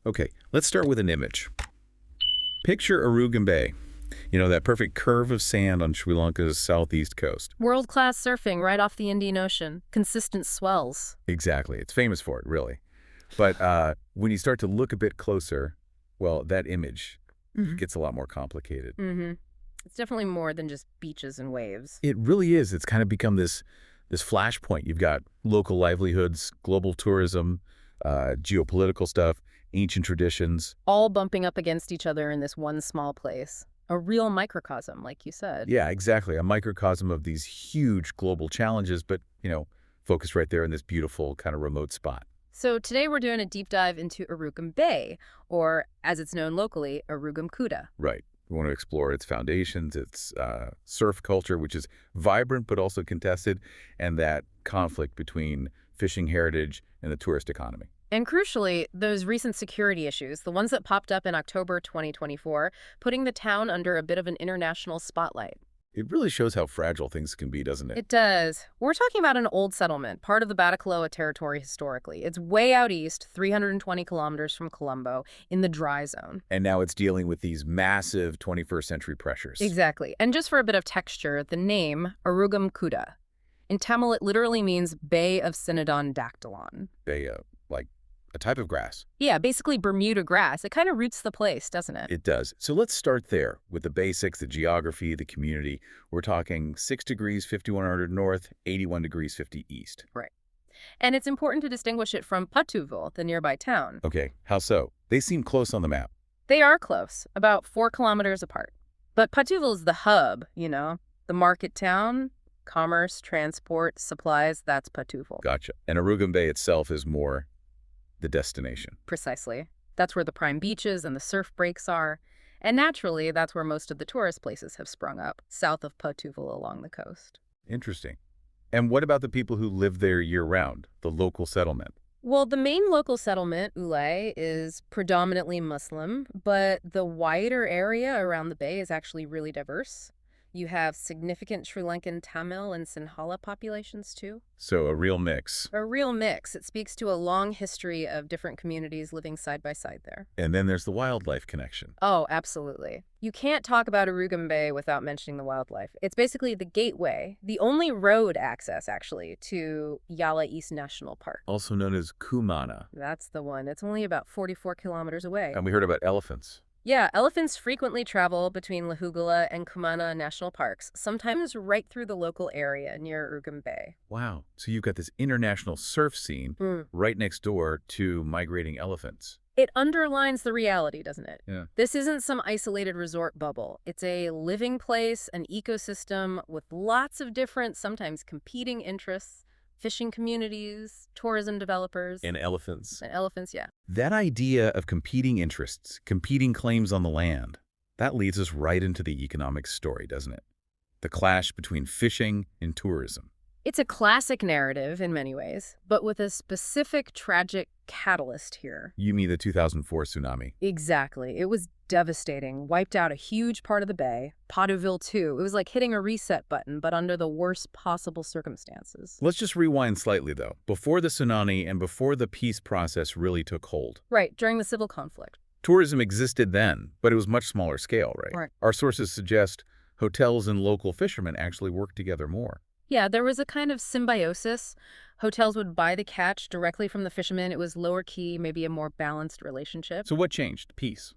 Okay, let's start with an image. Picture Arugan Bay. You know, that perfect curve of sand on Sri Lanka's southeast coast. World-class surfing right off the Indian Ocean. Consistent swells. Exactly. It's famous for it, really. But when you start to look a bit closer, well, that image gets a lot more complicated. It's definitely more than just beaches and waves. It really is. It's kind of become this flashpoint. You've got local livelihoods, global tourism, geopolitical stuff, ancient traditions. All bumping up against each other in this one small place. A real microcosm, like you said. Yeah, exactly. A microcosm of these huge global challenges, but, focused right there in this beautiful kind of remote spot. So today we're doing a deep dive into Arugam Bay, or as it's known locally, Arugam Kuta. Right. We want to explore its foundations, its surf culture, which is vibrant but also contested, and that conflict between fishing heritage and the tourist economy. And crucially, those recent security issues, the ones that popped up in October 2024, putting the town under a bit of an international spotlight. It really shows how fragile things can be, doesn't it? It does. We're talking about an old settlement, part of the Batacaloa territory historically. It's way out east, 320 kilometers from Colombo, in the dry zone. And now it's dealing with these massive 21st century pressures. Exactly. And just for a bit of texture, the name, Arugam Kuta. In Tamil, it literally means Bay of Synodon Dactylon. They, like a type of grass. Yeah, basically Bermuda grass. It kind of roots the place, doesn't it? It does. So let's start there with the basics, the geography, the community. We're talking 6 degrees, 5100 north, 81 degrees, 50 east. Right. And it's important to distinguish it from Patuvil, the nearby town. Okay, how so? They seem close on the map. They are close, about 4 kilometers apart. But Patuvil is the hub, the market town, commerce, transport, supplies, that's Patuvil. Gotcha. And Arugam Bay itself is more the destination. Precisely. That's where the prime beaches and the surf breaks are. And naturally, that's where most of the tourist places have sprung up, south of Patuvil along the coast. Interesting. And what about the people who live there year-round, the local settlement? Well, the main local settlement, Ulay, is predominantly Muslim, but the wider area around the bay is actually really diverse. You have significant Sri Lankan Tamil and Sinhala populations, too. So a real mix. A real mix. It speaks to a long history of different communities living side by side there. And then there's the wildlife connection. Oh, absolutely. You can't talk about Arugam Bay without mentioning the wildlife. It's basically the gateway, the only road access, actually, to Yala East National Park. Also known as Kumana. That's the one. It's only about 44 kilometers away. And we heard about elephants. Yeah, elephants frequently travel between Lahugula and Kumana national parks, sometimes right through the local area near Arugam Bay. Wow. So you've got this international surf scene right next door to migrating elephants. It underlines the reality, doesn't it? Yeah. This isn't some isolated resort bubble. It's a living place, an ecosystem with lots of different, sometimes competing interests. Fishing communities, tourism developers. And elephants. And elephants, yeah. That idea of competing interests, competing claims on the land, that leads us right into the economic story, doesn't it? The clash between fishing and tourism. It's a classic narrative in many ways, but with a specific tragic catalyst here. You mean the 2004 tsunami? Exactly. It was devastating, wiped out a huge part of the bay, Patuvil too. It was like hitting a reset button, but under the worst possible circumstances. Let's just rewind slightly, though. Before the tsunami and before the peace process really took hold. Right, during the civil conflict. Tourism existed then, but it was much smaller scale, right? Right. Our sources suggest hotels and local fishermen actually worked together more. Yeah, there was a kind of symbiosis. Hotels would buy the catch directly from the fishermen. It was lower key, maybe a more balanced relationship. So what changed? Peace.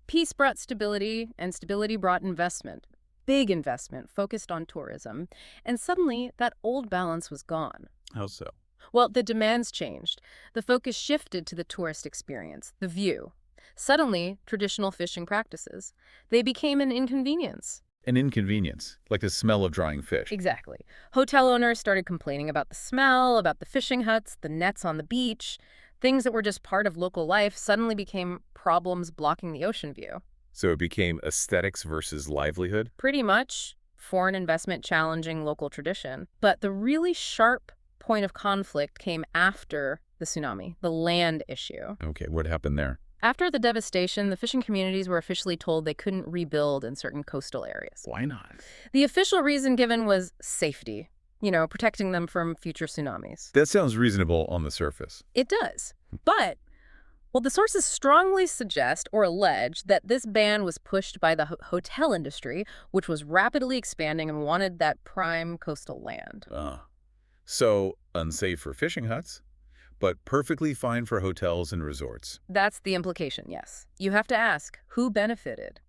Peace brought stability, and stability brought investment. Big investment focused on tourism. And suddenly, that old balance was gone. How so? Well, the demands changed. The focus shifted to the tourist experience, the view. Suddenly, traditional fishing practices. They became an inconvenience. An inconvenience, like the smell of drying fish. Exactly. Hotel owners started complaining about the smell, about the fishing huts, the nets on the beach. Things that were just part of local life suddenly became problems blocking the ocean view. So it became aesthetics versus livelihood? Pretty much. Foreign investment challenging local tradition. But the really sharp point of conflict came after the tsunami, the land issue. Okay, what happened there? After the devastation, the fishing communities were officially told they couldn't rebuild in certain coastal areas. Why not? The official reason given was safety, protecting them from future tsunamis. That sounds reasonable on the surface. It does. But Well, the sources strongly suggest or allege that this ban was pushed by the hotel industry, which was rapidly expanding and wanted that prime coastal land. So unsafe for fishing huts, but perfectly fine for hotels and resorts. That's the implication, yes. You have to ask, who benefited?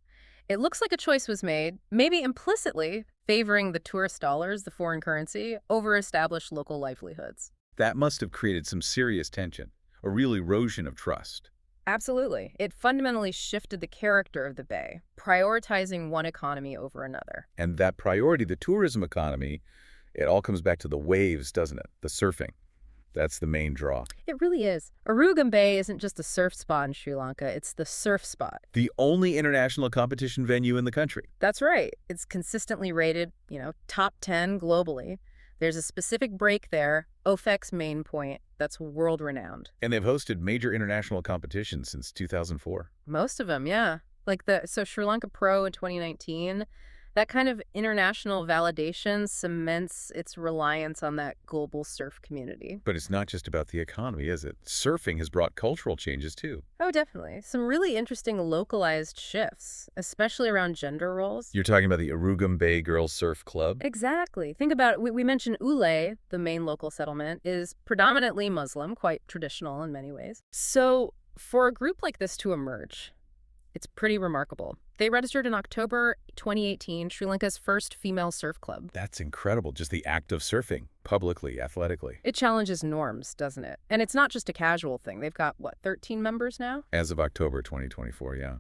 It looks like a choice was made, maybe implicitly favoring the tourist dollars, the foreign currency, over established local livelihoods. That must have created some serious tension, a real erosion of trust. Absolutely. It fundamentally shifted the character of the bay, prioritizing one economy over another. And that priority, the tourism economy, it all comes back to the waves, doesn't it? The surfing. That's the main draw. It really is. Arugam Bay isn't just a surf spot in Sri Lanka, it's the surf spot. The only international competition venue in the country. That's right. It's consistently rated, top 10 globally. There's a specific break there, OFEC's main point, that's world-renowned. And they've hosted major international competitions since 2004. Most of them, yeah. So Sri Lanka Pro in 2019, that kind of international validation cements its reliance on that global surf community. But it's not just about the economy, is it? Surfing has brought cultural changes, too. Oh, definitely. Some really interesting localized shifts, especially around gender roles. You're talking about the Arugam Bay Girls Surf Club? Exactly. Think about it. We mentioned Ulay, the main local settlement, is predominantly Muslim, quite traditional in many ways. So for a group like this to emerge, it's pretty remarkable. They registered in October 2018, Sri Lanka's first female surf club. That's incredible, just the act of surfing, publicly, athletically. It challenges norms, doesn't it? And it's not just a casual thing. They've got, 13 members now? As of October 2024, yeah.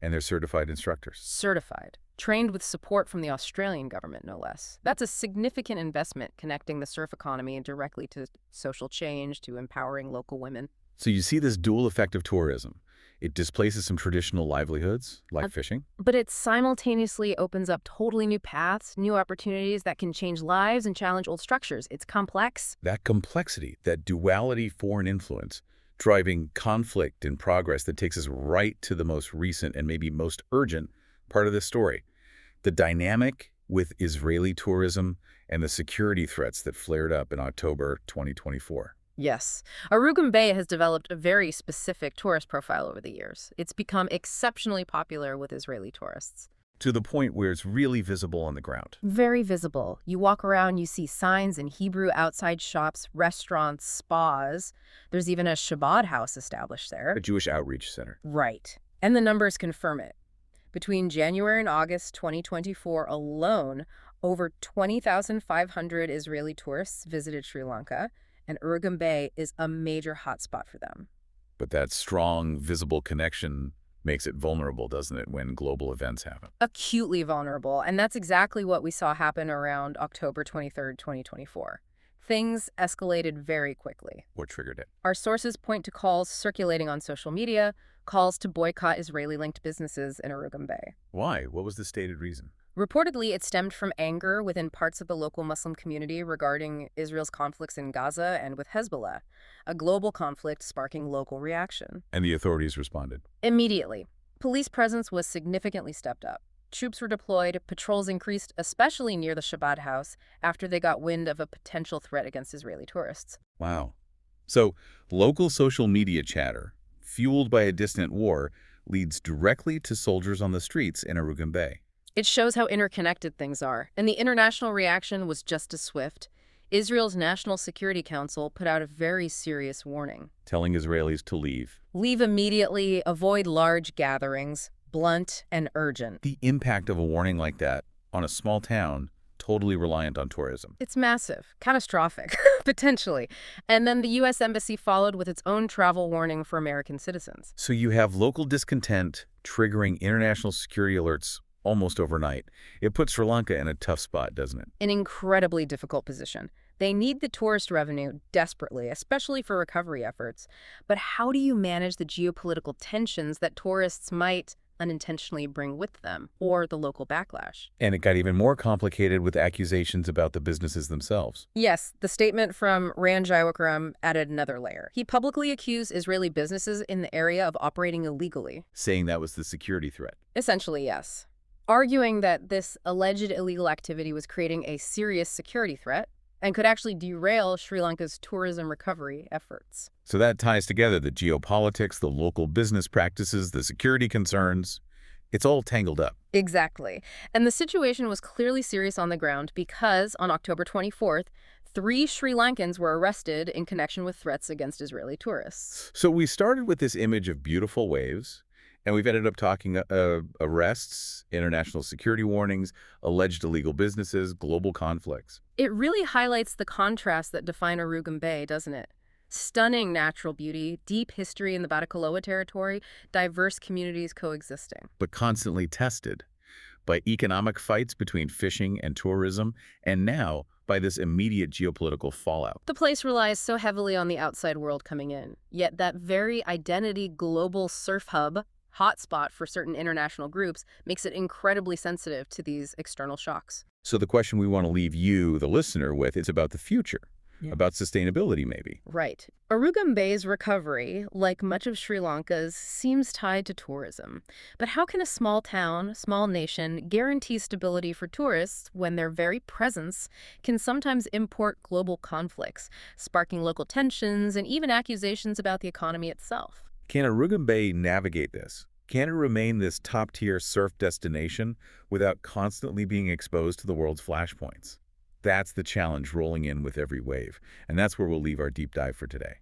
And they're certified instructors. Certified. Trained with support from the Australian government, no less. That's a significant investment connecting the surf economy directly to social change, to empowering local women. So you see this dual effect of tourism. It displaces some traditional livelihoods, like fishing. But it simultaneously opens up totally new paths, new opportunities that can change lives and challenge old structures. It's complex. That complexity, that duality foreign influence, driving conflict and progress that takes us right to the most recent and maybe most urgent part of this story. The dynamic with Israeli tourism and the security threats that flared up in October 2024. Yes. Arugam Bay has developed a very specific tourist profile over the years. It's become exceptionally popular with Israeli tourists. To the point where it's really visible on the ground. Very visible. You walk around, you see signs in Hebrew outside shops, restaurants, spas. There's even a Shabbat house established there. A Jewish outreach center. Right. And the numbers confirm it. Between January and August 2024 alone, over 20,500 Israeli tourists visited Sri Lanka, and Arugam Bay is a major hotspot for them. But that strong, visible connection makes it vulnerable, doesn't it, when global events happen? Acutely vulnerable, and that's exactly what we saw happen around October 23rd, 2024. Things escalated very quickly. What triggered it? Our sources point to calls circulating on social media, calls to boycott Israeli-linked businesses in Arugam Bay. Why? What was the stated reason? Reportedly, it stemmed from anger within parts of the local Muslim community regarding Israel's conflicts in Gaza and with Hezbollah, a global conflict sparking local reaction. And the authorities responded? Immediately. Police presence was significantly stepped up. Troops were deployed, patrols increased, especially near the Shabbat house, after they got wind of a potential threat against Israeli tourists. Wow. So, local social media chatter, fueled by a distant war, leads directly to soldiers on the streets in Arugam Bay. It shows how interconnected things are, and the international reaction was just as swift. Israel's National Security Council put out a very serious warning. Telling Israelis to leave. Leave immediately, avoid large gatherings, blunt and urgent. The impact of a warning like that on a small town, totally reliant on tourism. It's massive, catastrophic, potentially. And then the U.S. Embassy followed with its own travel warning for American citizens. So you have local discontent triggering international security alerts almost overnight. It puts Sri Lanka in a tough spot, doesn't it? An incredibly difficult position. They need the tourist revenue desperately, especially for recovery efforts. But how do you manage the geopolitical tensions that tourists might unintentionally bring with them, or the local backlash? And it got even more complicated with accusations about the businesses themselves. Yes, the statement from Rand Jayawaram added another layer. He publicly accused Israeli businesses in the area of operating illegally. Saying that was the security threat. Essentially, yes. Arguing that this alleged illegal activity was creating a serious security threat, and could actually derail Sri Lanka's tourism recovery efforts. So that ties together the geopolitics, the local business practices, the security concerns. It's all tangled up. Exactly. And the situation was clearly serious on the ground because on October 24th, 3 Sri Lankans were arrested in connection with threats against Israeli tourists. So we started with this image of beautiful waves, and we've ended up talking arrests, international security warnings, alleged illegal businesses, global conflicts. It really highlights the contrast that define Arugam Bay, doesn't it? Stunning natural beauty, deep history in the Batticaloa territory, diverse communities coexisting. But constantly tested by economic fights between fishing and tourism, and now by this immediate geopolitical fallout. The place relies so heavily on the outside world coming in, yet that very identity global surf hub, hotspot for certain international groups, makes it incredibly sensitive to these external shocks. So the question we want to leave you, the listener, with is about the future, about sustainability maybe. Right. Arugam Bay's recovery, like much of Sri Lanka's, seems tied to tourism. But how can a small town, small nation, guarantee stability for tourists when their very presence can sometimes import global conflicts, sparking local tensions and even accusations about the economy itself? Can Arugam Bay navigate this? Can it remain this top-tier surf destination without constantly being exposed to the world's flashpoints? That's the challenge rolling in with every wave, and that's where we'll leave our deep dive for today.